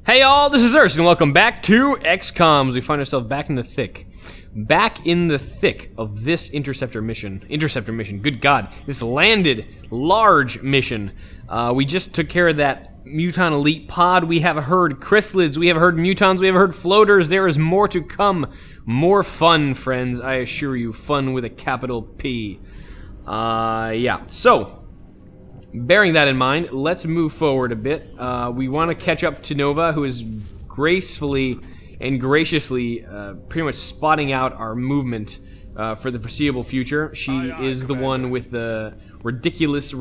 Hey y'all, this is Urs, and welcome back to XCOM. We find ourselves back in the thick of this interceptor mission. Good God, this landed large mission. We just took care of that Muton Elite pod. We have heard chrysalids, we have heard mutons, we have heard floaters. There is more to come. More fun, friends. I assure you, fun with a capital P. Yeah. So, bearing that in mind, let's move forward a bit. We want to catch up to Nova, who is gracefully and graciously pretty much spotting out our movement for the foreseeable future. She is the one with the ridiculous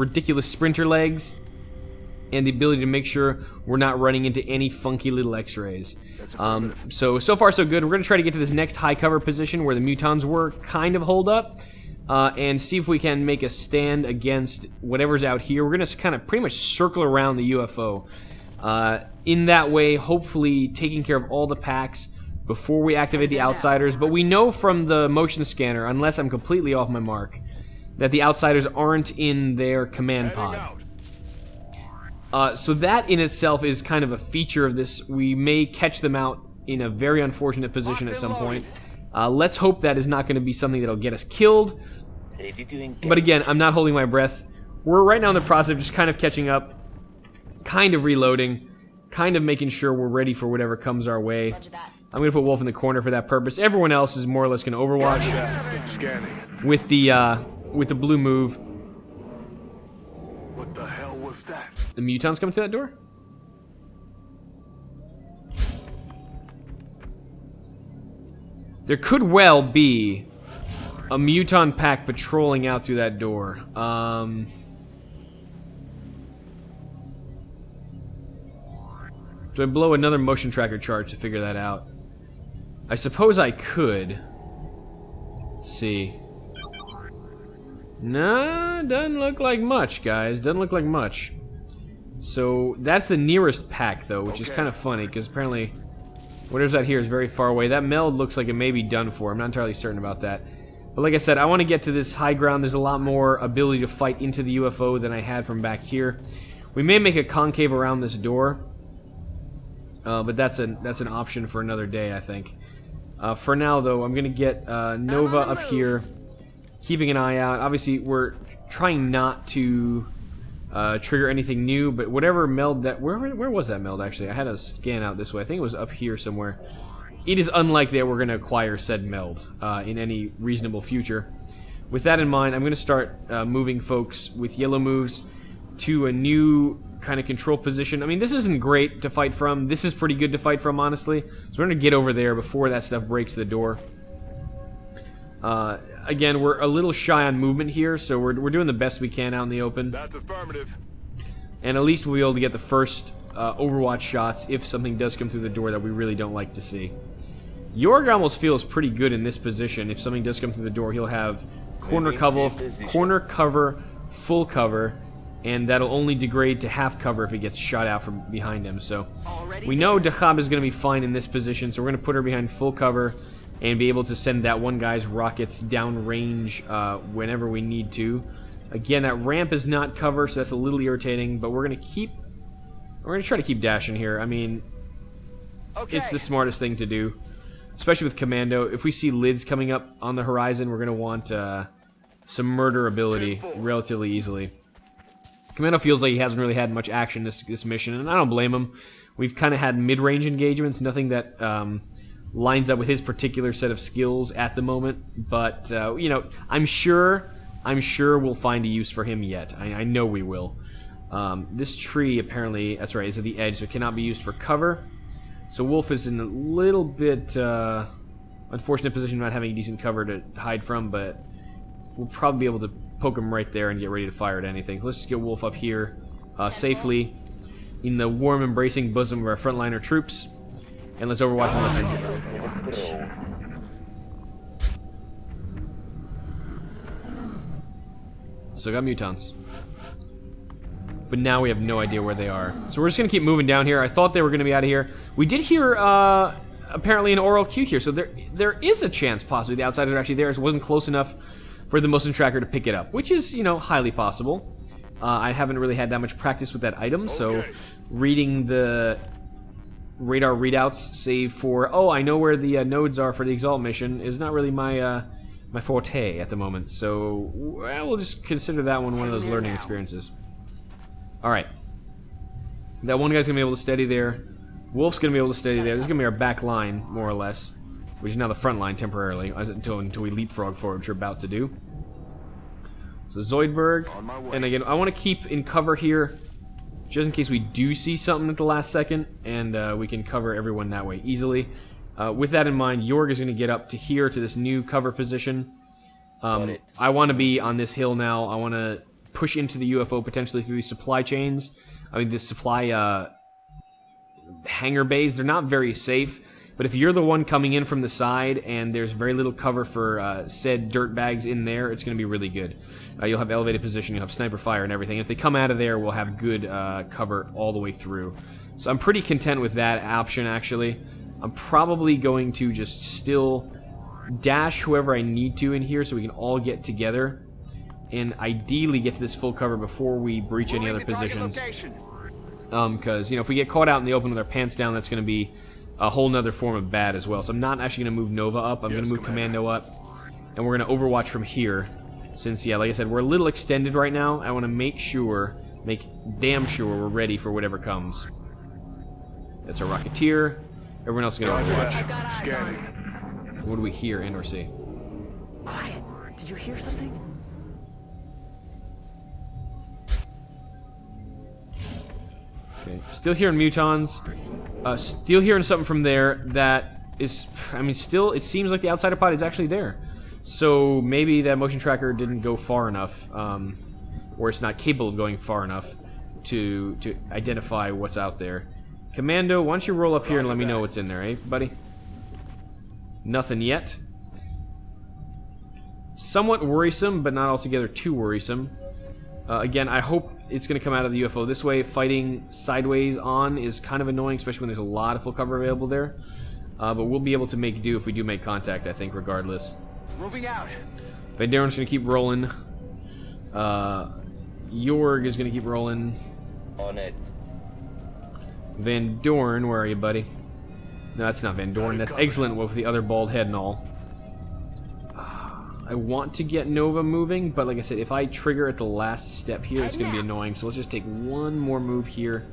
sprinter legs and the ability to make sure we're not running into any funky little x-rays. So far so good. We're going to try to get to this next high cover position where the mutons were kind of holed up. And see if we can make a stand against whatever's out here. We're going to kind of pretty much circle around the UFO. In that way, hopefully taking care of all the packs before we activate the outsiders. But we know from the motion scanner, unless I'm completely off my mark, that the outsiders aren't in their command pod. So that in itself is kind of a feature of this. We may catch them out in a very unfortunate position at some point. Let's hope that is not going to be something that'll get us killed. But again, I'm not holding my breath. We're right now in the process of just kind of catching up, kind of reloading, kind of making sure we're ready for whatever comes our way. I'm going to put Wolf in the corner for that purpose. Everyone else is more or less going to overwatch with the blue move. What the hell was that? The mutons coming through that door? There could well be a muton pack patrolling out through that door. Do I blow another motion tracker charge to figure that out? I suppose I could. Let's see. Nah, doesn't look like much, guys. Doesn't look like much. So that's the nearest pack, though, which is kind of funny, because apparently whatever's out here is very far away. That meld looks like it may be done for. I'm not entirely certain about that. But like I said, I want to get to this high ground. There's a lot more ability to fight into the UFO than I had from back here. We may make a concave around this door. But that's an option for another day, I think. For now, though, I'm going to get Nova up here, keeping an eye out. Obviously, we're trying not to trigger anything new, but whatever meld that... Where was that meld, actually? I had a scan out this way. I think it was up here somewhere. It is unlikely that we're going to acquire said meld in any reasonable future. With that in mind, I'm going to start moving folks with yellow moves to a new kind of control position. I mean, this isn't great to fight from. This is pretty good to fight from, honestly. So we're going to get over there before that stuff breaks the door. Again, we're a little shy on movement here, so we're doing the best we can out in the open. That's affirmative. And at least we'll be able to get the first Overwatch shots if something does come through the door that we really don't like to see. Jorg almost feels pretty good in this position. If something does come through the door, he'll have corner cover, full cover, and that'll only degrade to half cover if it gets shot out from behind him. So we know Decisive is going to be fine in this position, so we're going to put her behind full cover and be able to send that one guy's rockets down range whenever we need to. Again, that ramp is not cover, so that's a little irritating, but we're going to try to keep dashing here. I mean, it's the smartest thing to do, especially with Commando. If we see lids coming up on the horizon, we're going to want some murder ability relatively easily. Commando feels like he hasn't really had much action this mission, and I don't blame him. We've kind of had mid-range engagements, nothing that lines up with his particular set of skills at the moment. But you know, I'm sure we'll find a use for him yet. I know we will. This tree apparently, that's right, is at the edge, so it cannot be used for cover. So Wolf is in a little bit unfortunate position not having decent cover to hide from, but we'll probably be able to poke him right there and get ready to fire at anything. So let's just get Wolf up here safely in the warm, embracing bosom of our frontliner troops, and let's overwatch and listen. So got mutons, but now we have no idea where they are. So we're just gonna keep moving down here. I thought they were gonna be out of here. We did hear apparently an oral cue here, so there is a chance possibly the outsiders are actually there. It wasn't close enough for the motion tracker to pick it up, which is, you know, highly possible. I haven't really had that much practice with that item, so reading the radar readouts, save for, oh, I know where the nodes are for the Exalt mission, is not really my my forte at the moment. So, well, we'll just consider that one of those learning experiences. Alright. That one guy's going to be able to steady there. Wolf's going to be able to steady there. This is going to be our back line, more or less. Which is now the front line temporarily, until we leapfrog forward, which we're about to do. So Zoidberg, and again, I want to keep in cover here, just in case we do see something at the last second, and we can cover everyone that way easily. With that in mind, Jorg is going to get up to here, to this new cover position. I want to be on this hill now. I want to push into the UFO potentially through these supply chains. I mean, the supply hangar bays, they're not very safe. But if you're the one coming in from the side and there's very little cover for said dirt bags in there, it's going to be really good. You'll have elevated position, you'll have sniper fire and everything. If they come out of there, we'll have good cover all the way through. So I'm pretty content with that option, actually. I'm probably going to just still dash whoever I need to in here so we can all get together. And ideally get to this full cover before we breach any other positions. Because, you know, if we get caught out in the open with our pants down, that's going to be a whole nother form of bad as well. So I'm not actually going to move Nova up. I'm going to move Commando up. And we're going to overwatch from here. Since, yeah, like I said, we're a little extended right now. I want to make damn sure we're ready for whatever comes. That's our Rocketeer. Everyone else is going to overwatch. Scanning. What do we hear and or see? Quiet. Did you hear something? Okay. Still hearing mutons. Still hearing something from there that is, I mean, still, it seems like the outsider pod is actually there. So maybe that motion tracker didn't go far enough, or it's not capable of going far enough to identify what's out there. Commando, why don't you roll up here and let me know what's in there, eh, buddy? Nothing yet. Somewhat worrisome, but not altogether too worrisome. Again, I hope it's going to come out of the UFO this way. Fighting sideways on is kind of annoying, especially when there's a lot of full cover available there. But we'll be able to make do if we do make contact, I think, regardless. Moving out. Van Doren's going to keep rolling. Jorg is going to keep rolling. On it. Van Doren, where are you, buddy? No, that's not Van Doren. That's Excellent with the other bald head and all. I want to get Nova moving, but like I said, if I trigger at the last step here, it's going to be annoying. So let's just take one more move here,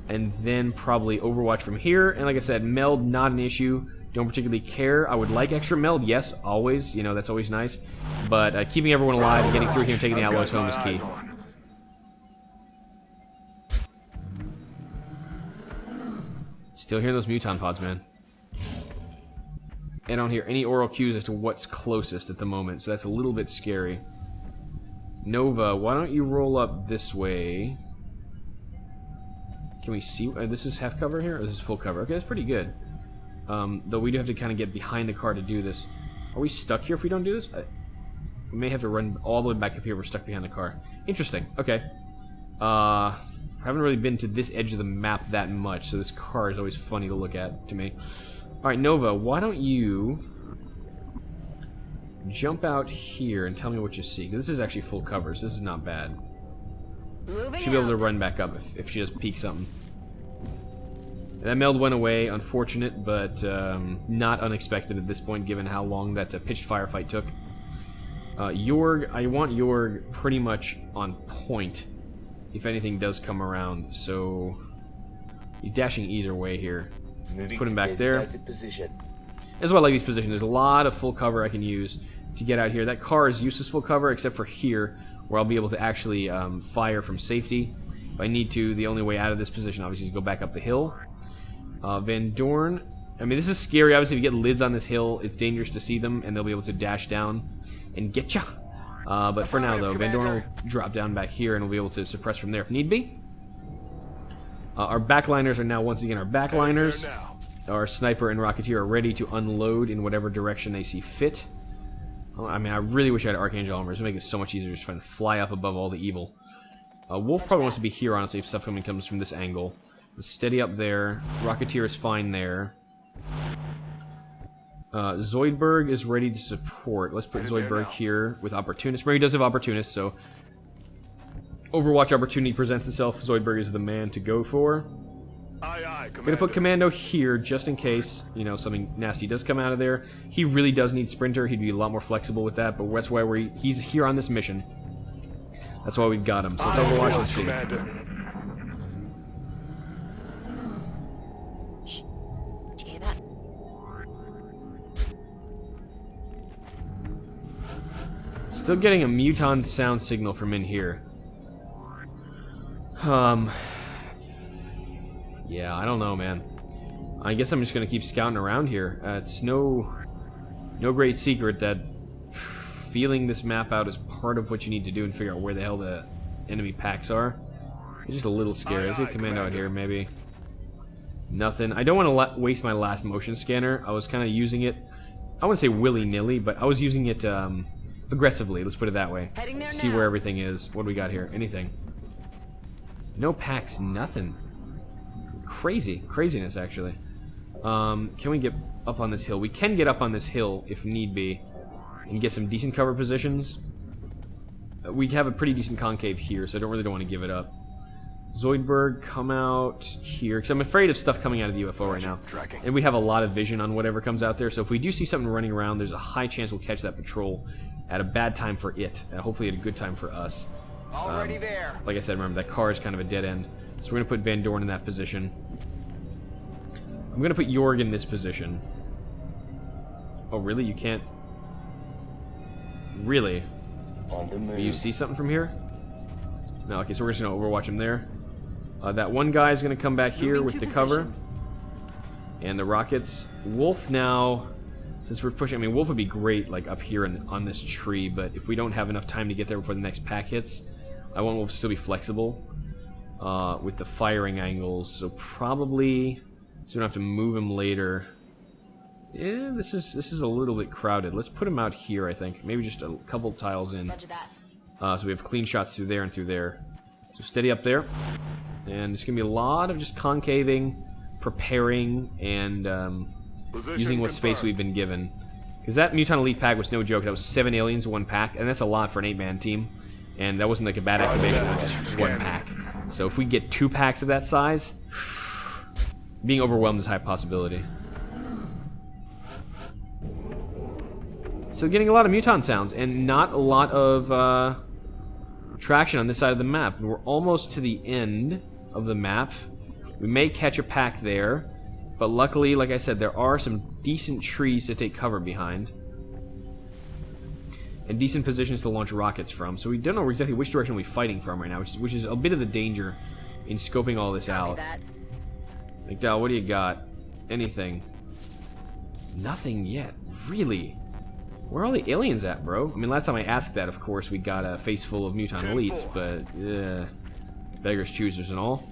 and then probably overwatch from here. And like I said, meld, not an issue. Don't particularly care. I would like extra meld, yes, always. You know, that's always nice. But keeping everyone alive and getting through here and taking the alloys home is key. Still hearing those muton pods, man. I don't hear any oral cues as to what's closest at the moment, so that's a little bit scary. Nova, why don't you roll up this way? Can we see? This is half cover here? Or this is full cover? Okay, that's pretty good. Though we do have to kind of get behind the car to do this. Are we stuck here if we don't do this? We may have to run all the way back up here. We're stuck behind the car. Interesting. Okay. I haven't really been to this edge of the map that much, so this car is always funny to look at to me. Alright, Nova, why don't you jump out here and tell me what you see. This is actually full cover, so this is not bad. She'll be able to run back up if she does peek something. That meld went away, unfortunate, but not unexpected at this point, given how long that pitched firefight took. Jorg, I want Jorg pretty much on point if anything does come around, so he's dashing either way here. Put him back there. That's why I like these positions. There's a lot of full cover I can use to get out here. That car is useless full cover, except for here, where I'll be able to actually fire from safety. If I need to, the only way out of this position, obviously, is to go back up the hill. Van Dorn, I mean, this is scary. Obviously, if you get lids on this hill, it's dangerous to see them, and they'll be able to dash down and get ya. But for now, though, Van Dorn will drop down back here, and we'll be able to suppress from there if need be. Our backliners are now once again our backliners. Our sniper and rocketeer are ready to unload in whatever direction they see fit. I mean, I really wish I had Archangel armor. It would make it so much easier just trying to fly up above all the evil. Wolf probably wants to be here, honestly, if stuff comes from this angle. Steady up there. Rocketeer is fine there. Zoidberg is ready to support. Let's put Zoidberg here with Opportunist. Remember, he does have Opportunist, so Overwatch opportunity presents itself. Zoidberg is the man to go for. Aye, aye, I'm gonna put Commando here just in case, you know, something nasty does come out of there. He really does need Sprinter. He'd be a lot more flexible with that, but that's why he's here on this mission. That's why we've got him. So let's overwatch and see. Shh. Did you hear that? Still getting a muton sound signal from in here. Yeah, I don't know, man. I guess I'm just gonna keep scouting around here. It's no great secret that feeling this map out is part of what you need to do and figure out where the hell the enemy packs are. It's just a little scary. Let's get Commando out here, maybe. Nothing. I don't want to waste my last motion scanner. I was kind of using it, I wouldn't say willy-nilly, but I was using it aggressively. Let's put it that way. Heading there See now. where everything is. What do we got here? Anything? No packs. Nothing. Craziness, actually. Can we get up on this hill? We can get up on this hill if need be and get some decent cover positions. We have a pretty decent concave here, so I don't want to give it up. Zoidberg, come out here, because I'm afraid of stuff coming out of the UFO right now. And we have a lot of vision on whatever comes out there, so if we do see something running around, there's a high chance we'll catch that patrol at a bad time for it, and hopefully at a good time for us. Already there. Like I said, remember, that car is kind of a dead end. So we're going to put Van Dorn in that position. I'm going to put Jorg in this position. Oh, really? You can't... Really? On the move. Do you see something from here? No, okay, so we're just going to overwatch him there. That one guy is going to come back here with the cover. And the rockets. Wolf now, since we're pushing... I mean, Wolf would be great, like, up here on this tree, but if we don't have enough time to get there before the next pack hits, I want Wolf to still be flexible with the firing angles, so probably... So we don't have to move him later. Yeah, this is a little bit crowded. Let's put him out here, I think. Maybe just a couple tiles in. Roger that. So we have clean shots through there and through there. So steady up there. And it's going to be a lot of just concaving, preparing, and using what space we've been given. Because that Mutant Elite pack was no joke. That was 7 aliens in one pack, and that's a lot for an 8-man team. And that wasn't like a bad activation, it was just one pack. So if we get 2 packs of that size, being overwhelmed is a high possibility. So getting a lot of muton sounds and not a lot of traction on this side of the map. We're almost to the end of the map. We may catch a pack there, but luckily, like I said, there are some decent trees to take cover behind. And decent positions to launch rockets from. So we don't know exactly which direction we're fighting from right now, which is a bit of the danger in scoping all this out. McDowell, what do you got? Anything? Nothing yet. Really? Where are all the aliens at, bro? I mean, last time I asked that, of course, we got a face full of mutant elites, but beggars, choosers, and all.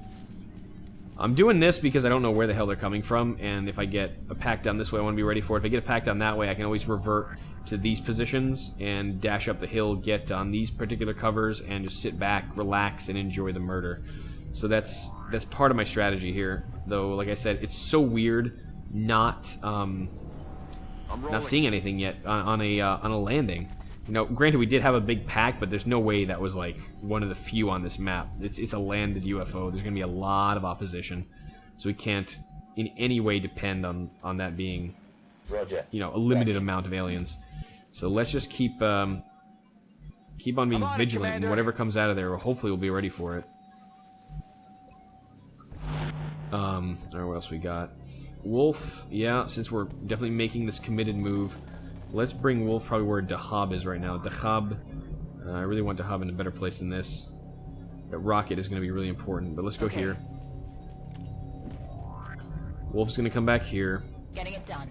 I'm doing this because I don't know where the hell they're coming from, and if I get a pack down this way, I want to be ready for it. If I get a pack down that way, I can always revert to these positions and dash up the hill, get on these particular covers, and just sit back, relax, and enjoy the murder. So that's part of my strategy here. Though, like I said, it's so weird not seeing anything yet on a landing. You know, granted, we did have a big pack, but there's no way that was like one of the few on this map. It's a landed UFO. There's going to be a lot of opposition, so we can't in any way depend on that being, Roger. you know, a limited amount of aliens. So let's just keep on being vigilant, and whatever comes out of there, hopefully we'll be ready for it. Alright, what else we got? Wolf, yeah, since we're definitely making this committed move, let's bring Wolf probably where Dahab is right now. Dahab, I really want Dahab in a better place than this. That rocket is going to be really important, but let's go here. Wolf's going to come back here. Getting it done.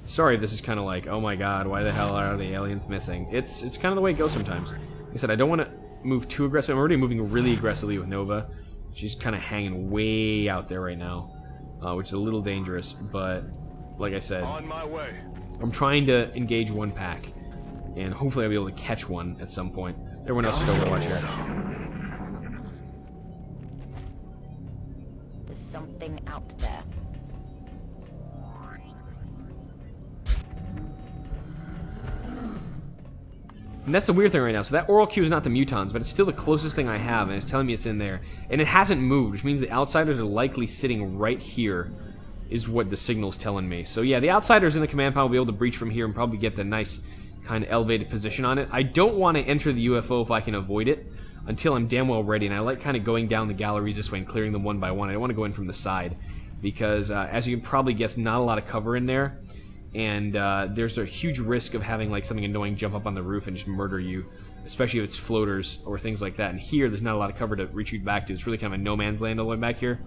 Sorry if this is kind of like, oh my god, why the hell are the aliens missing? It's kind of the way it goes sometimes. Like I said, I don't want to move too aggressively. I'm already moving really aggressively with Nova. She's kind of hanging way out there right now, which is a little dangerous, but like I said, On my way. I'm trying to engage one pack, and hopefully I'll be able to catch one at some point. Everyone else should overwatch here. There's something out there. And that's the weird thing right now. So that oral cue is not the mutons, but it's still the closest thing I have, and it's telling me it's in there. And it hasn't moved, which means the outsiders are likely sitting right here, is what the signal's telling me. So yeah, the outsiders in the command panel will be able to breach from here and probably get the nice kind of elevated position on it. I don't want to enter the UFO if I can avoid it until I'm damn well ready, and I like kind of going down the galleries this way and clearing them one by one. I don't want to go in from the side because, as you can probably guess, not a lot of cover in there. And there's a huge risk of having like something annoying jump up on the roof and just murder you, especially if it's floaters or things like that. And here, there's not a lot of cover to retreat back to. It's really kind of a no man's land all the way back here.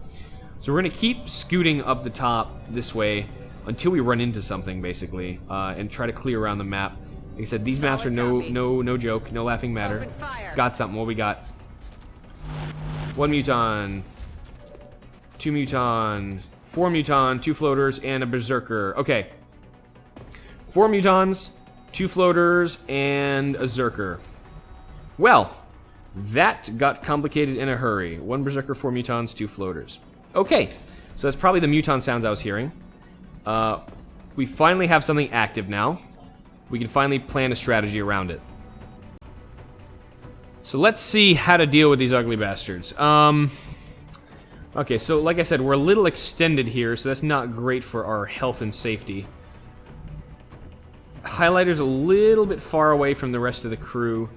So we're going to keep scooting up the top this way until we run into something, basically, and try to clear around the map. Like I said, these maps are no joke, no laughing matter. Got something. What we got? 1 muton, 2 muton, 4 muton, 2 floaters, and a berserker. Okay. 4 mutons, 2 floaters, and a zerker. Well, that got complicated in a hurry. 1 berserker, 4 mutons, 2 floaters. Okay, so that's probably the muton sounds I was hearing. We finally have something active now. We can finally plan a strategy around it. So let's see how to deal with these ugly bastards. Okay, so like I said, we're a little extended here, so that's not great for our health and safety. Highlighter's a little bit far away from the rest of the crew.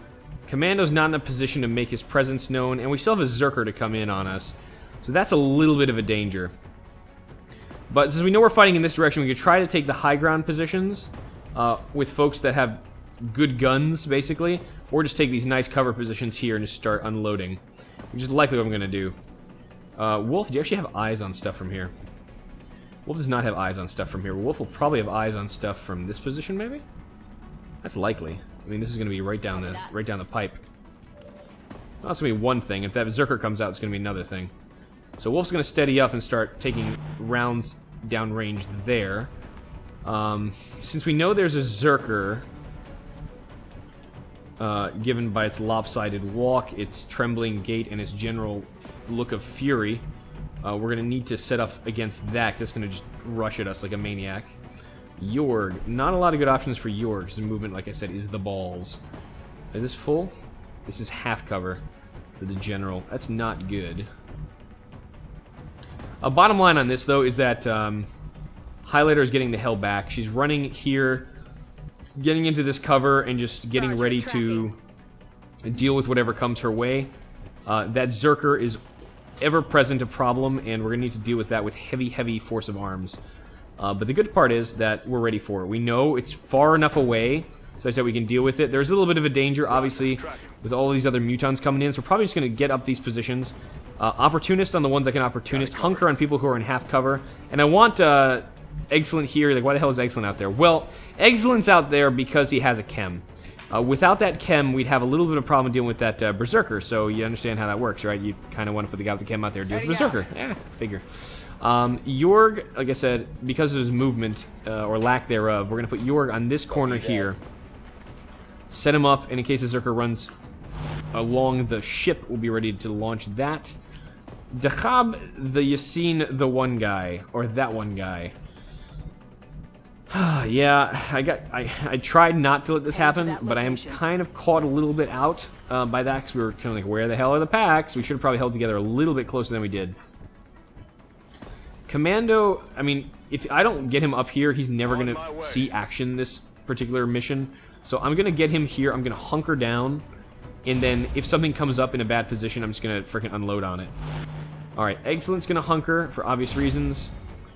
Commando's not in a position to make his presence known, and we still have a Zerker to come in on us. So that's a little bit of a danger. But since we know we're fighting in this direction, we could try to take the high ground positions with folks that have good guns, basically. Or just take these nice cover positions here and just start unloading. Which is likely what I'm going to do. Wolf, do you actually have eyes on stuff from here? Wolf does not have eyes on stuff from here. Wolf will probably have eyes on stuff from this position, maybe? That's likely. I mean, this is going to be right down the pipe. Well, that's going to be one thing. If that Zerker comes out, it's going to be another thing. So Wolf's going to steady up and start taking rounds downrange there. Since we know there's a Zerker, given by its lopsided walk, its trembling gait, and its general look of fury, we're going to need to set up against that. That's going to just rush at us like a maniac. Jorg. Not a lot of good options for Jorg. His movement, like I said, is the balls. Is this full? This is half cover for the general. That's not good. Bottom line on this, though, is that Highlighter is getting the hell back. She's running here, getting into this cover, and just getting ready to deal with whatever comes her way. That Zerker is ever-present a problem, and we're going to need to deal with that with heavy, heavy force of arms. But the good part is that we're ready for it. We know it's far enough away such that we can deal with it. There's a little bit of a danger, obviously, with all these other mutons coming in, so we're probably just going to get up these positions. Opportunist on the ones that can opportunist, hunker on people who are in half cover, and I want Excellent here. Like, why the hell is Excellent out there? Well, Excellent's out there because he has a chem. Without that chem, we'd have a little bit of a problem dealing with that Berserker, so you understand how that works, right? You kind of want to put the guy with the chem out there to deal with Berserker. Yeah, figure. Jorg, like I said, because of his movement, or lack thereof, we're going to put Jorg on this corner here. Set him up, and in case the Zerker runs along the ship, we'll be ready to launch that. Dachab, the Yassine, the one guy, or that one guy. Yeah, I tried not to let this happen, but I am kind of caught a little bit out by that, because we were kind of like, where the hell are the packs? We should have probably held together a little bit closer than we did. Commando, I mean, if I don't get him up here, he's never going to see action this particular mission. So I'm going to get him here, I'm going to hunker down, and then if something comes up in a bad position, I'm just going to freaking unload on it. Alright, Excellent's going to hunker for obvious reasons.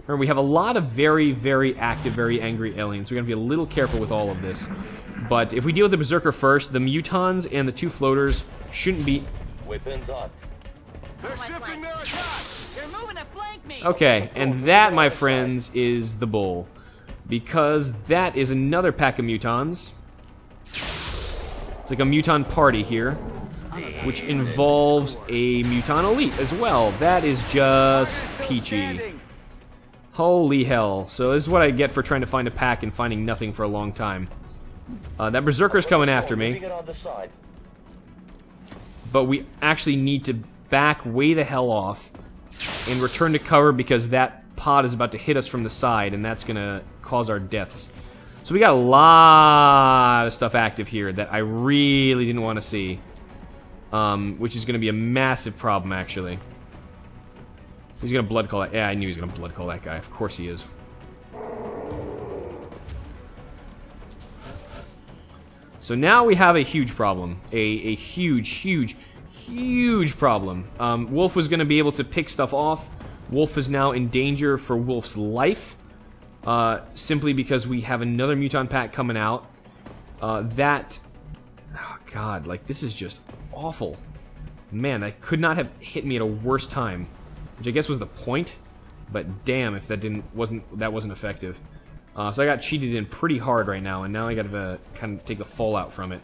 Remember, we have a lot of very, very active, very angry aliens. We're going to be a little careful with all of this. But if we deal with the Berserker first, the Mutons and the two floaters shouldn't be... Weapons hot. They're shipping their attack. They're moving to flank me. Okay, and that, my friends, is the bull. Because that is another pack of Mutons. It's like a Muton party here, which involves a Muton Elite as well. That is just peachy. Holy hell. So this is what I get for trying to find a pack and finding nothing for a long time. That Berserker's coming after me. But we actually need to back way the hell off and return to cover because that pod is about to hit us from the side, and that's going to cause our deaths. So we got a lot of stuff active here that I really didn't want to see. Which is going to be a massive problem, actually. He's going to blood call that. Yeah, I knew he was going to blood call that guy. Of course he is. So now we have a huge problem. A huge problem. Wolf was going to be able to pick stuff off. Wolf is now in danger for Wolf's life. Simply because we have another Muton pack coming out. Oh God, like, this is just awful. Man, that could not have hit me at a worse time. Which I guess was the point. But damn if that wasn't effective. So I got cheated in pretty hard right now, and now I gotta kind of take the fallout from it.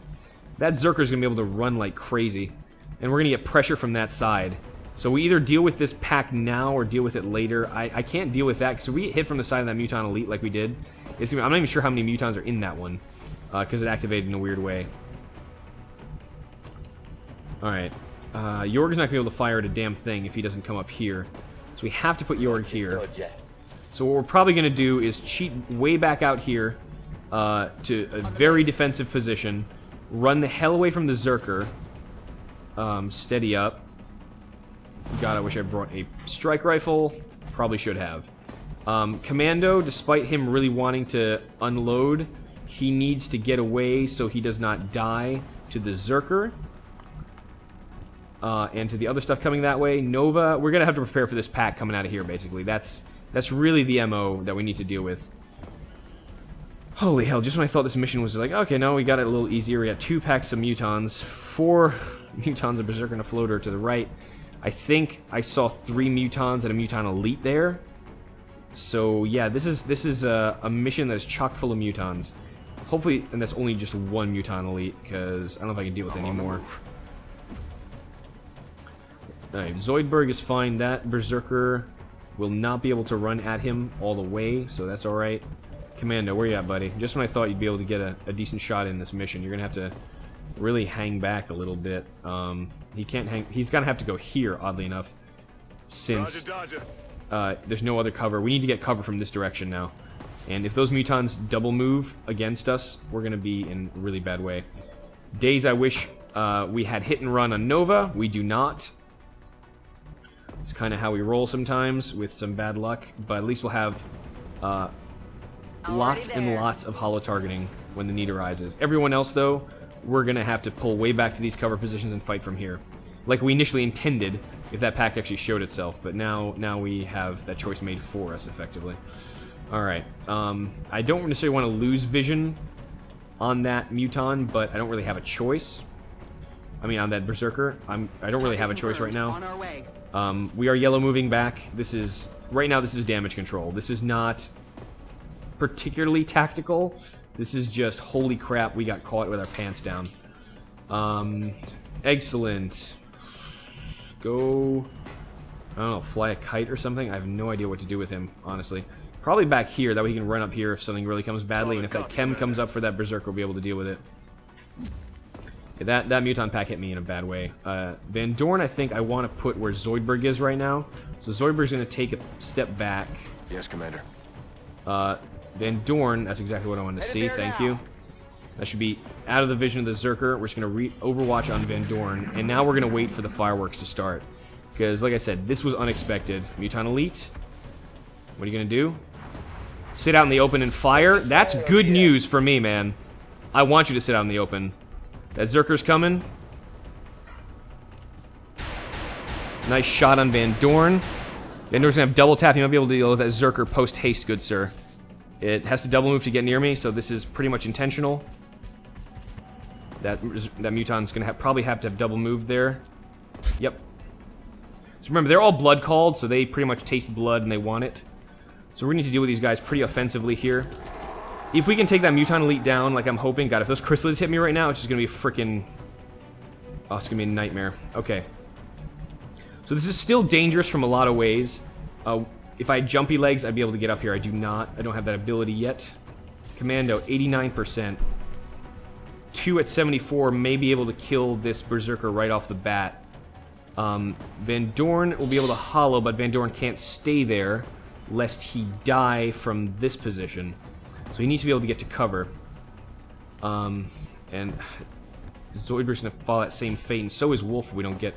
That Zerker's gonna be able to run like crazy. And we're gonna get pressure from that side. So we either deal with this pack now or deal with it later. I can't deal with that, because if we get hit from the side of that Muton Elite like we did, I'm not even sure how many Mutons are in that one. Because it activated in a weird way. Alright. Jorg's not going to be able to fire at a damn thing if he doesn't come up here. So we have to put Jorg here. So what we're probably going to do is cheat way back out here to a very defensive position. Run the hell away from the Zerker. Steady up. God, I wish I brought a strike rifle. Probably should have. Commando, despite him really wanting to unload, he needs to get away so he does not die to the Zerker. And to the other stuff coming that way. Nova, we're going to have to prepare for this pack coming out of here, basically. That's really the MO that we need to deal with. Holy hell, just when I thought this mission was like, okay, no, we got it a little easier. We got 2 packs of Mutons, 4 Mutons, a Berserker, and a Floater to the right. I think I saw 3 Mutons and a Muton Elite there. So, yeah, this is a mission that is chock full of Mutons. Hopefully, and that's only just 1 Muton Elite, because I don't know if I can deal with any more. Alright, Zoidberg is fine. That Berserker will not be able to run at him all the way, so that's alright. Commando, where you at, buddy? Just when I thought you'd be able to get a decent shot in this mission, you're going to have to really hang back a little bit. He can't hang... He's going to have to go here, oddly enough, since there's no other cover. We need to get cover from this direction now. And if those Mutons double move against us, we're going to be in a really bad way. Days I wish we had hit and run on Nova. We do not. It's kind of how we roll sometimes, with some bad luck, but at least we'll have lots and lots of holo targeting when the need arises. Everyone else, though, we're going to have to pull way back to these cover positions and fight from here. Like we initially intended, if that pack actually showed itself, but now we have that choice made for us, effectively. Alright, I don't necessarily want to lose vision on that Muton, but I don't really have a choice. I mean, on that Berserker, I don't really have a choice right now. We are yellow moving back. Right now this is damage control. This is not particularly tactical. This is just, holy crap, we got caught with our pants down. Excellent. Go, I don't know, fly a kite or something? I have no idea what to do with him, honestly. Probably back here, that way he can run up here if something really comes badly, and if that chem comes up for that Berserker, we'll be able to deal with it. Yeah, that Muton pack hit me in a bad way. Van Dorn, I think I want to put where Zoidberg is right now. So Zoidberg's going to take a step back. Yes, Commander. Van Dorn, that's exactly what I wanted to see. Thank you. That should be out of the vision of the Zerker. We're just going to overwatch on Van Dorn. And now we're going to wait for the fireworks to start. Because, like I said, this was unexpected. Muton Elite. What are you going to do? Sit out in the open and fire? That's good news for me, man. I want you to sit out in the open. That Zerker's coming. Nice shot on Van Dorn. Van Dorn's going to have double tap. He might be able to deal with that Zerker post-haste, good sir. It has to double move to get near me, so this is pretty much intentional. That Muton's going to probably have to have double moved there. Yep. So remember, they're all blood called, so they pretty much taste blood and they want it. So we're going to need to deal with these guys pretty offensively here. If we can take that Muton Elite down, like I'm hoping... God, if those chrysalids hit me right now, it's just going to be freaking... Oh, it's going to be a nightmare. Okay. So this is still dangerous from a lot of ways. If I had jumpy legs, I'd be able to get up here. I do not. I don't have that ability yet. Commando, 89%. 2 at 74 may be able to kill this Berserker right off the bat. Van Dorn will be able to hollow, but Van Dorn can't stay there, lest he die from this position. So he needs to be able to get to cover. And Zoidberg's gonna follow that same fate, and so is Wolf if we don't get...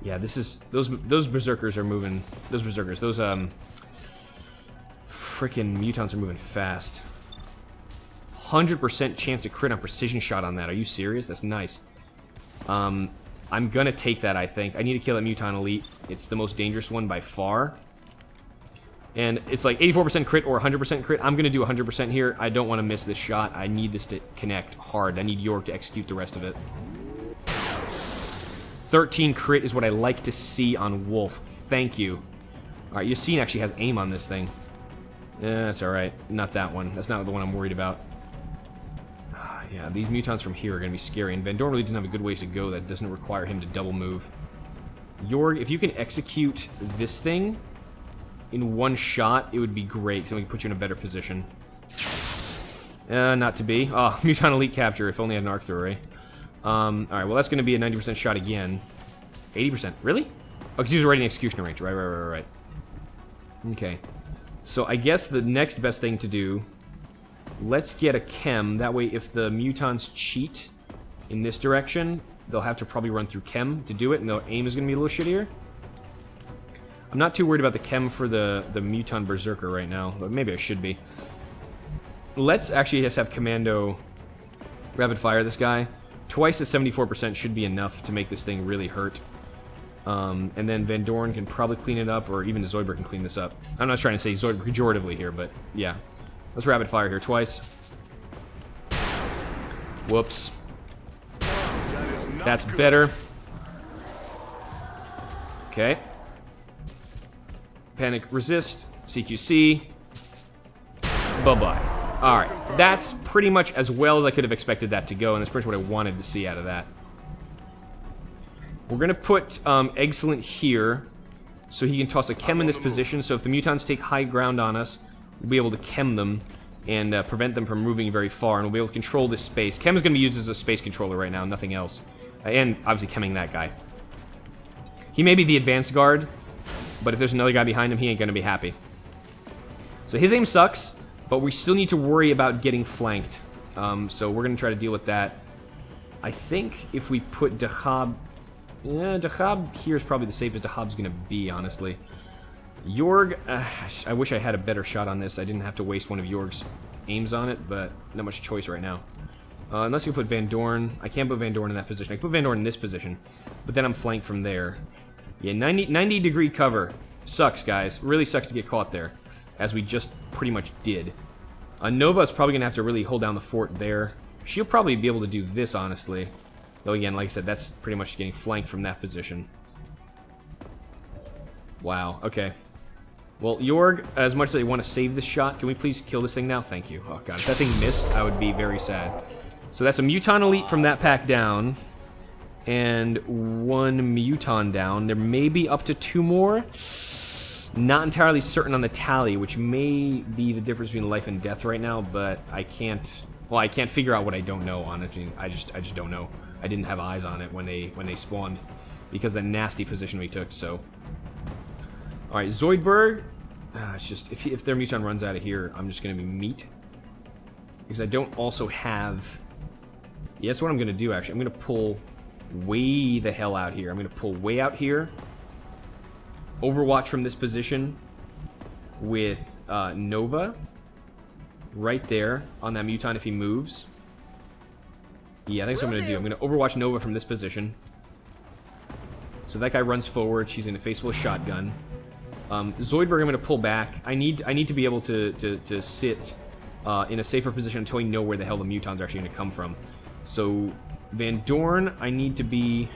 Yeah, this is... Those Berserkers are moving... Those Berserkers, those, frickin' Mutants are moving fast. 100% chance to crit on precision shot on that. Are you serious? That's nice. I'm gonna take that, I think. I need to kill that Mutant Elite. It's the most dangerous one by far. And it's like 84% crit or 100% crit. I'm gonna do 100% here. I don't want to miss this shot. I need this to connect hard. I need York to execute the rest of it. 13 crit is what I like to see on Wolf. Thank you. Alright, Yassine actually has aim on this thing. That's alright. Not that one. That's not the one I'm worried about. Yeah, these Mutants from here are going to be scary. And Van Dorn really doesn't have a good ways to go that doesn't require him to double move. Jorg, if you can execute this thing in one shot, it would be great. Because then we can put you in a better position. Not to be. Oh, Mutant Elite capture. If only I had an arc thrower, eh? Alright, well that's going to be a 90% shot again. 80%. Really? Oh, because he was already in executioner range. Right. Okay. So I guess the next best thing to do... Let's get a chem. That way, if the Mutants cheat in this direction, they'll have to probably run through chem to do it, and their aim is going to be a little shittier. I'm not too worried about the chem for the Mutant Berserker right now, but maybe I should be. Let's actually just have Commando rapid fire this guy. Twice at 74% should be enough to make this thing really hurt. And then Van Dorn can probably clean it up, or even Zoidberg can clean this up. I'm not trying to say Zoidberg pejoratively here, but yeah. Let's rapid fire here twice. Whoops. That's better. Okay. Panic resist. CQC. Bye-bye. Alright. That's pretty much as well as I could have expected that to go, and that's pretty much what I wanted to see out of that. We're going to put Excellent here, so he can toss a chem in this position, so if the Mutants take high ground on us, we'll be able to chem them and prevent them from moving very far, and we'll be able to control this space. Chem is going to be used as a space controller right now, nothing else. And obviously chemming that guy. He may be the advanced guard, but if there's another guy behind him, he ain't going to be happy. So his aim sucks, but we still need to worry about getting flanked. So we're going to try to deal with that. I think if we put Dahab... Yeah, Dahab here is probably the safest Dahab's going to be, honestly. Jorg, I wish I had a better shot on this. I didn't have to waste one of Jorg's aims on it, but not much choice right now. Unless you put Van Dorn. I can't put Van Dorn in that position. I can put Van Dorn in this position, but then I'm flanked from there. Yeah, 90 degree cover. Sucks, guys. Really sucks to get caught there, as we just pretty much did. Nova's probably going to have to really hold down the fort there. She'll probably be able to do this, honestly. Though again, like I said, that's pretty much getting flanked from that position. Wow, okay. Well, Jorg, as much as I want to save this shot, can we please kill this thing now? Thank you. Oh, God. If that thing missed, I would be very sad. So that's a Mutant Elite from that pack down. And one Mutant down. There may be up to 2 more. Not entirely certain on the tally, which may be the difference between life and death right now, but I can't... Well, I can't figure out what I don't know, honestly. I just don't know. I didn't have eyes on it when they spawned, because of the nasty position we took, so... Alright, Zoidberg... it's just, if their Mutant runs out of here, I'm just going to be meat. Because I don't also have... Yeah, that's what I'm going to do, actually. I'm going to pull way the hell out here. I'm going to pull way out here. Overwatch from this position with Nova. Right there on that Mutant if he moves. Yeah, I think that's what I'm going to do. I'm going to Overwatch Nova from this position. So that guy runs forward. She's going to face full of shotgun. Zoidberg, I'm going to pull back. I need to be able to sit in a safer position until we know where the hell the Mutants are actually going to come from. So Van Dorn, I need to be...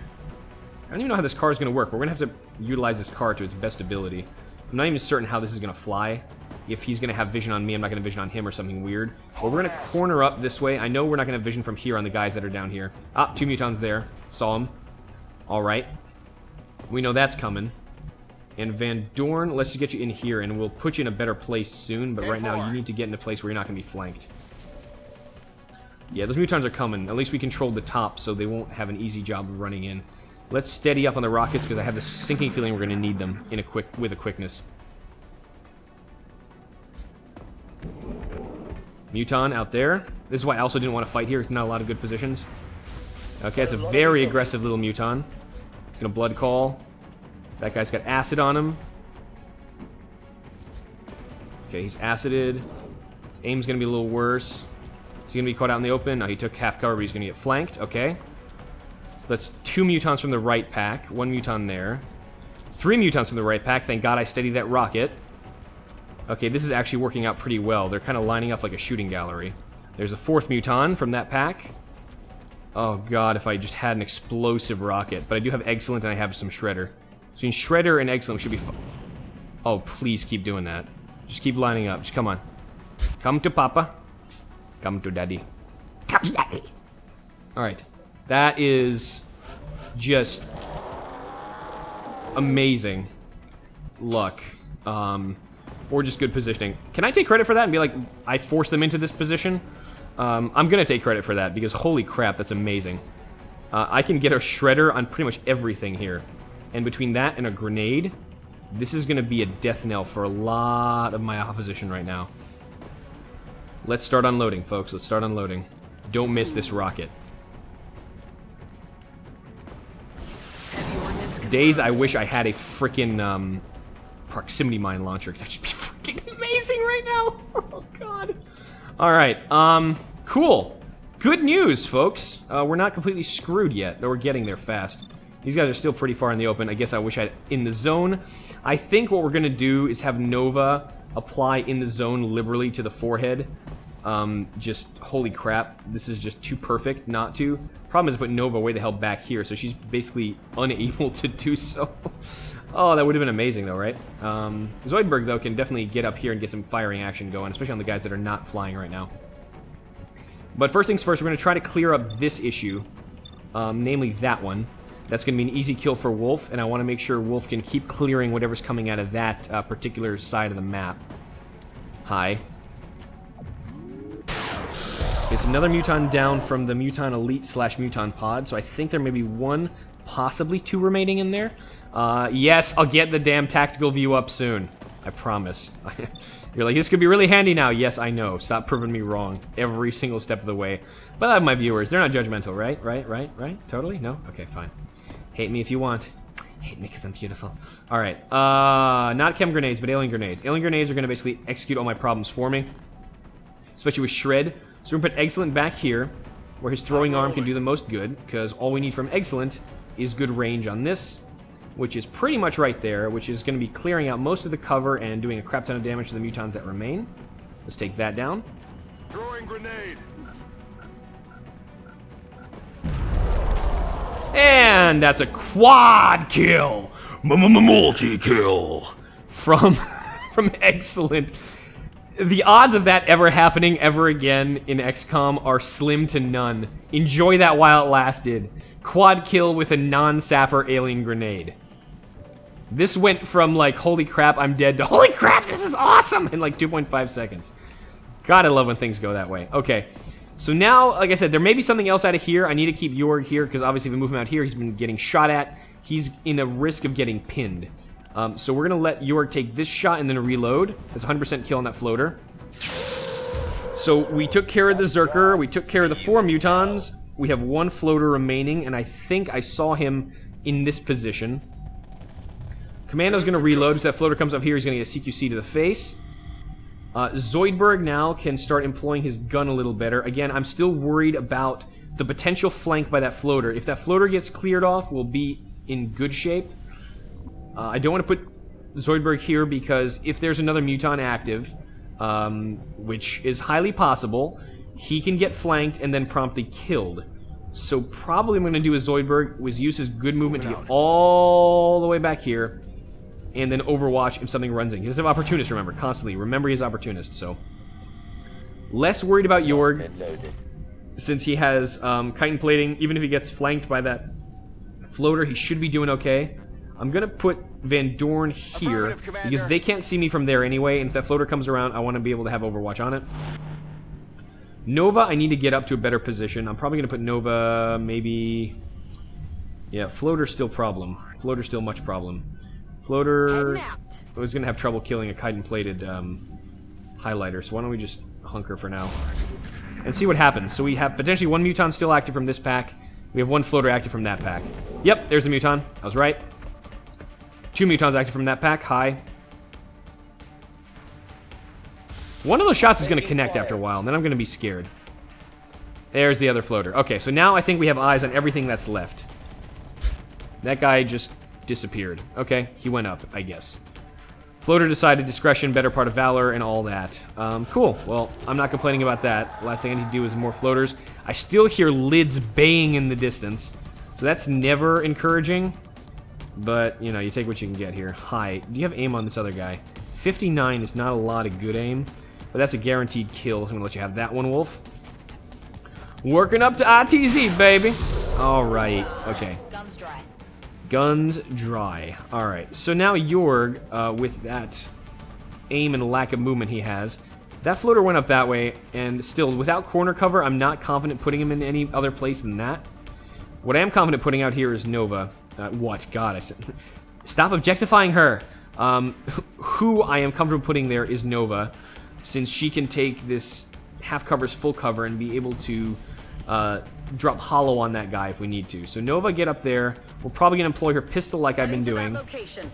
I don't even know how this car is going to work. We're going to have to utilize this car to its best ability. I'm not even certain how this is going to fly. If he's going to have vision on me, I'm not going to vision on him or something weird. But we're going to corner up this way. I know we're not going to have vision from here on the guys that are down here. Ah, 2 Mutants there. Saw him. Alright. We know that's coming. And Van Dorn, let's just get you in here, and we'll put you in a better place soon. But right now, you need to get in a place where you're not going to be flanked. Yeah, those Mutants are coming. At least we controlled the top, so they won't have an easy job of running in. Let's steady up on the rockets, because I have this sinking feeling we're going to need them with a quickness. Muton out there. This is why I also didn't want to fight here. It's not a lot of good positions. Okay, it's a very aggressive little Muton. He's gonna blood call. That guy's got acid on him. Okay, he's acided. His aim's gonna be a little worse. Is he gonna be caught out in the open? No, he took half cover, but he's gonna get flanked. Okay. So that's 2 Mutons from the right pack. 1 Muton there. 3 Mutons from the right pack. Thank God I steadied that rocket. Okay, this is actually working out pretty well. They're kind of lining up like a shooting gallery. There's a 4th Muton from that pack. Oh God, if I just had an explosive rocket. But I do have Excellent and I have some Shredder. Between Shredder and Excellent, we should be fine. Oh, please keep doing that. Just keep lining up. Just come on. Come to Papa. Come to Daddy. Come to Daddy. Alright. That is just amazing luck. Or just good positioning. Can I take credit for that and be like, I forced them into this position? I'm gonna take credit for that because holy crap, that's amazing. I can get a Shredder on pretty much everything here. And between that and a grenade, this is gonna be a death knell for a lot of my opposition right now. Let's start unloading, folks. Let's start unloading. Don't miss this rocket. Days I wish I had a frickin' proximity mine launcher. That'd just be freaking amazing right now. Oh God. Alright, cool. Good news, folks. We're not completely screwed yet, though we're getting there fast. These guys are still pretty far in the open. I guess I wish I had in the zone. I think what we're gonna do is have Nova apply in the zone liberally to the forehead. Just, holy crap, this is just too perfect not to. Problem is I put Nova way the hell back here, so she's basically unable to do so. Oh, that would have been amazing though, right? Zoidberg, though, can definitely get up here and get some firing action going, especially on the guys that are not flying right now. But first things first, we're going to try to clear up this issue, namely that one. That's going to be an easy kill for Wolf, and I want to make sure Wolf can keep clearing whatever's coming out of that particular side of the map. Hi. There's another Muton down from the Muton Elite / Muton Pod, so I think there may be 1, possibly 2 remaining in there. Yes, I'll get the damn tactical view up soon. I promise. You're like, this could be really handy now. Yes, I know. Stop proving me wrong every single step of the way. But I have my viewers. They're not judgmental, right? Right? Totally? No? Okay, fine. Hate me if you want. Hate me because I'm beautiful. Alright. Not chem grenades, but alien grenades. Alien grenades are going to basically execute all my problems for me. Especially with Shred. So we're going to put Excellent back here, where his throwing arm can do the most good, because all we need from Excellent is good range on this, which is pretty much right there, which is going to be clearing out most of the cover and doing a crap ton of damage to the Mutons that remain. Let's take that down. Throwing grenade. And that's a quad kill! Multi-kill! From Excellent. The odds of that ever happening ever again in XCOM are slim to none. Enjoy that while it lasted. Quad kill with a non-sapper alien grenade. This went from like, holy crap, I'm dead, to holy crap, this is awesome, in like 2.5 seconds. God, I love when things go that way. Okay, so now, like I said, there may be something else out of here. I need to keep Jorg here, because obviously if we move him out here, he's been getting shot at. He's in a risk of getting pinned. So we're going to let Jorg take this shot and then reload. That's 100% kill on that floater. So we took care of the Zerker. We took care of the 4 Mutons. We have 1 floater remaining, and I think I saw him in this position. Commando's going to reload. As that floater comes up here, he's going to get a CQC to the face. Zoidberg now can start employing his gun a little better. Again, I'm still worried about the potential flank by that floater. If that floater gets cleared off, we'll be in good shape. I don't want to put Zoidberg here because if there's another Muton active, which is highly possible, he can get flanked and then promptly killed. So probably what I'm going to do with Zoidberg was use his good movement to get all the way back here and then overwatch if something runs in. He doesn't have opportunists, remember, constantly. Remember he's opportunist, so. Less worried about Jorg since he has chitin plating. Even if he gets flanked by that floater, he should be doing okay. I'm going to put Van Dorn here because they can't see me from there anyway, and if that floater comes around, I want to be able to have Overwatch on it. Nova, I need to get up to a better position. I'm probably going to put Nova maybe... Yeah, floater's still problem. Floater's still much problem. Floater was going to have trouble killing a chitin-plated highlighter, so why don't we just hunker for now. And see what happens. So we have potentially one Muton still active from this pack. We have one floater active from that pack. Yep, there's the Muton. I was right. 2 Mutons active from that pack. High. One of those shots is going to connect after a while, and then I'm going to be scared. There's the other floater. Okay, so now I think we have eyes on everything that's left. That guy just disappeared. Okay, he went up, I guess. Floater decided discretion, better part of valor, and all that. Cool. Well, I'm not complaining about that. Last thing I need to do is more floaters. I still hear lids baying in the distance, so that's never encouraging. But, you know, you take what you can get here. Hi. Do you have aim on this other guy? 59 is not a lot of good aim, but that's a guaranteed kill, so I'm going to let you have that one, Wolf. Working up to ITZ, baby. All right. Okay. Guns dry. Guns dry. All right. So now Jorg, with that aim and lack of movement he has, that floater went up that way, and still, without corner cover, I'm not confident putting him in any other place than that. What I am confident putting out here is Nova. What? God, I said... Stop objectifying her! Who I am comfortable putting there is Nova, since she can take this half cover's full cover and be able to drop hollow on that guy if we need to. So Nova, get up there. We're probably going to employ her pistol like I've been doing. Okay, she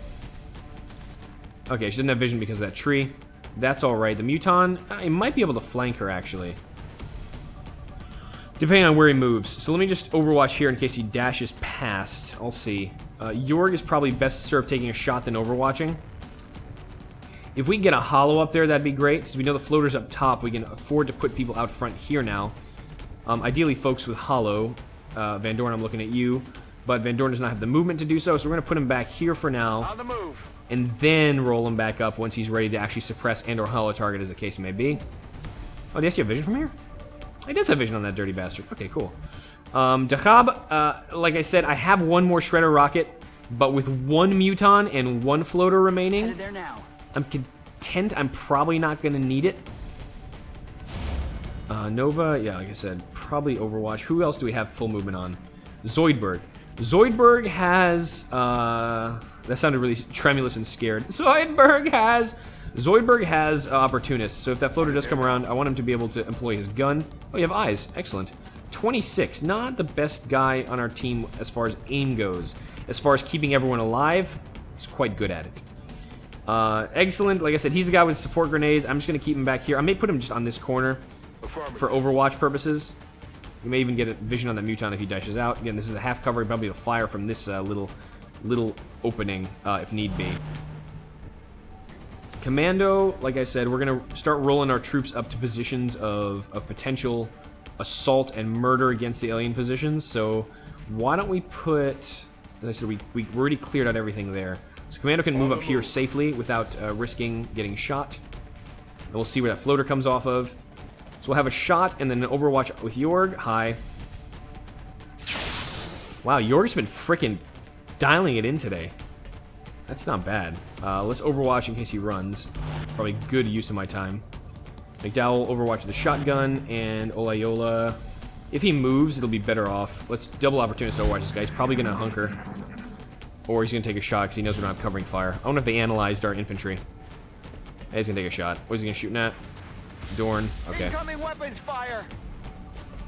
doesn't have vision because of that tree. That's alright. The Muton, I might be able to flank her, actually. Depending on where he moves. So let me just overwatch here in case he dashes past. I'll see. Jorg is probably best served taking a shot than overwatching. If we get a hollow up there, that'd be great. Since we know the floater's up top, we can afford to put people out front here now. Ideally, folks with hollow. Van Dorn, I'm looking at you. But Van Dorn does not have the movement to do so, so we're going to put him back here for now. On the move. And then roll him back up once he's ready to actually suppress and or hollow target, as the case may be. Oh, does he have vision from here? He does have vision on that dirty bastard. Okay, cool. Dachab, like I said, I have one more Shredder rocket, but with one Muton and one floater remaining, there now. I'm content. I'm probably not going to need it. Nova, yeah, like I said, probably Overwatch. Who else do we have full movement on? Zoidberg. Zoidberg has, that sounded really tremulous and scared. Zoidberg has opportunists, so if that floater does come around, I want him to be able to employ his gun. Oh, you have eyes. Excellent. 26. Not the best guy on our team as far as aim goes. As far as keeping everyone alive, he's quite good at it. Excellent. Like I said, he's the guy with support grenades. I'm just going to keep him back here. I may put him just on this corner for Overwatch purposes. You may even get a vision on that Muton if he dashes out. Again, this is a half cover. Probably a fire from this little opening if need be. Commando, like I said, we're going to start rolling our troops up to positions of potential assault and murder against the alien positions. So why don't we put, as I said, we already cleared out everything there. So Commando can move up here safely without risking getting shot. And we'll see where that floater comes off of. So we'll have a shot and then an Overwatch with Jorg. Hi. Wow, Jorg's been freaking dialing it in today. That's not bad. Let's Overwatch in case he runs. Probably good use of my time. McDowell Overwatch with the shotgun, and Olayola. If he moves, it'll be better off. Let's double opportunist Overwatch this guy. He's probably going to hunker. Or he's going to take a shot because he knows we don't have covering fire. I wonder if they analyzed our infantry. Hey, he's going to take a shot. What is he going to shoot at? Dorn. Okay. Incoming weapons fire.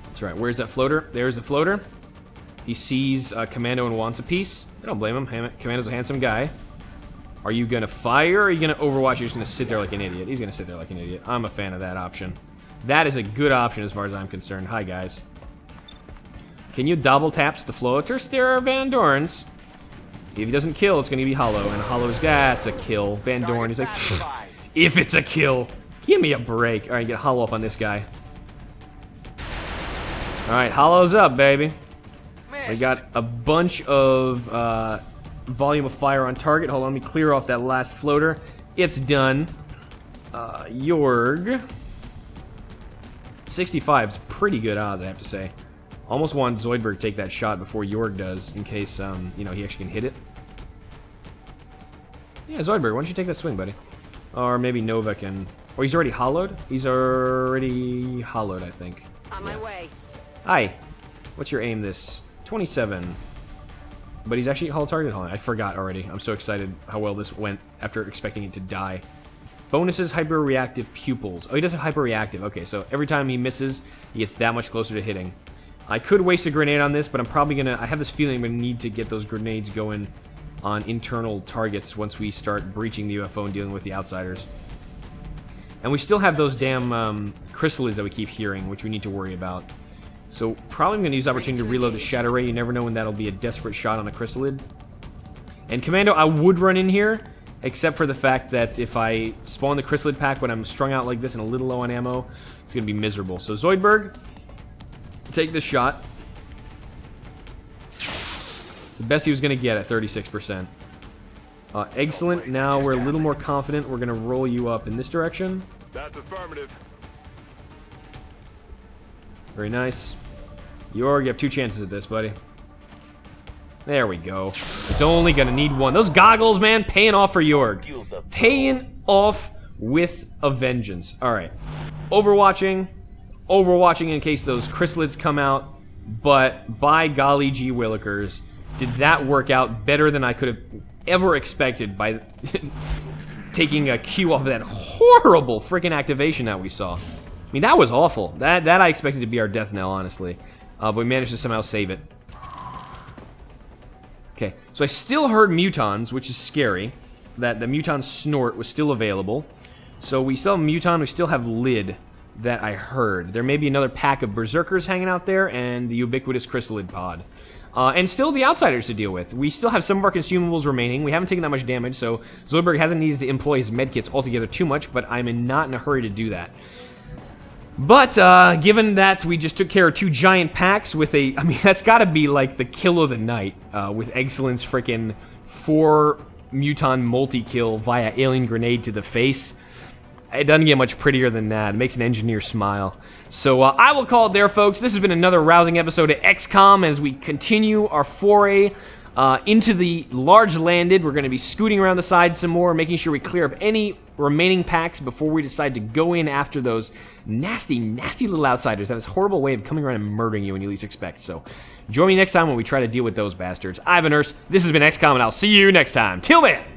That's right. Where's that floater? There's the floater. He sees Commando and wants a piece. I don't blame him. Commando's a handsome guy. Are you going to fire, or are you going to Overwatch? You're just going to sit there like an idiot. He's going to sit there like an idiot. I'm a fan of that option. That is a good option as far as I'm concerned. Hi, guys. Can you double taps the floaters? There are Van Dorns. If he doesn't kill, it's going to be hollow. And hollow's that's a kill. Van Dorn, he's like, if it's a kill, give me a break. All right, get hollow up on this guy. All right, hollow's up, baby. We got a bunch of volume of fire on target. Hold on, let me clear off that last floater. It's done. Jorg. 65 is pretty good odds, I have to say. Almost want Zoidberg to take that shot before Jorg does, in case, you know, he actually can hit it. Yeah, Zoidberg, why don't you take that swing, buddy? Or maybe Nova can... Oh, he's already hollowed? He's already hollowed, I think. On my way. Hi. What's your aim this? 27. But he's actually hollow targeted. Hold on, I forgot already. I'm so excited how well this went after expecting it to die. Bonuses hyper-reactive pupils. Oh, he does have hyper-reactive. Okay, so every time he misses, he gets that much closer to hitting. I could waste a grenade on this, but I'm probably going to... I have this feeling I'm going to need to get those grenades going on internal targets once we start breaching the UFO and dealing with the outsiders. And we still have those damn chrysalids that we keep hearing, which we need to worry about. So probably I'm going to use the opportunity to reload the Shatter Ray. You never know when that'll be a desperate shot on a chrysalid. And Commando, I would run in here, except for the fact that if I spawn the chrysalid pack when I'm strung out like this and a little low on ammo, it's going to be miserable. So Zoidberg, take this shot. It's the best he was going to get at 36%. Excellent. Now we're a little more confident. We're going to roll you up in this direction. That's affirmative. Very nice. Jorg, you have 2 chances at this, buddy. There we go. It's only going to need 1. Those goggles, man, paying off for Jorg. Paying off with a vengeance. All right. Overwatching. Overwatching in case those chrysalids come out. But by golly gee willikers, did that work out better than I could have ever expected by taking a cue off of that horrible freaking activation that we saw. I mean, that was awful. That I expected to be our death knell, honestly. But we managed to somehow save it. Okay, so I still heard mutons, which is scary. That the muton snort was still available. So we still have muton, we still have lid that I heard. There may be another pack of berserkers hanging out there, and the ubiquitous chrysalid pod. And still the outsiders to deal with. We still have some of our consumables remaining. We haven't taken that much damage, so Zoidberg hasn't needed to employ his medkits altogether too much, but I'm not in a hurry to do that. But, given that we just took care of 2 giant packs with a... I mean, that's gotta be, like, the kill of the night, with Excellence frickin' 4 muton multi-kill via alien grenade to the face. It doesn't get much prettier than that. It makes an engineer smile. So I will call it there, folks. This has been another rousing episode of XCOM as we continue our foray into the large landed. We're going to be scooting around the side some more, making sure we clear up any remaining packs before we decide to go in after those nasty, nasty little outsiders. That is a horrible way of coming around and murdering you when you least expect. So join me next time when we try to deal with those bastards. I've been Urs. This has been XCOM, and I'll see you next time. Till then!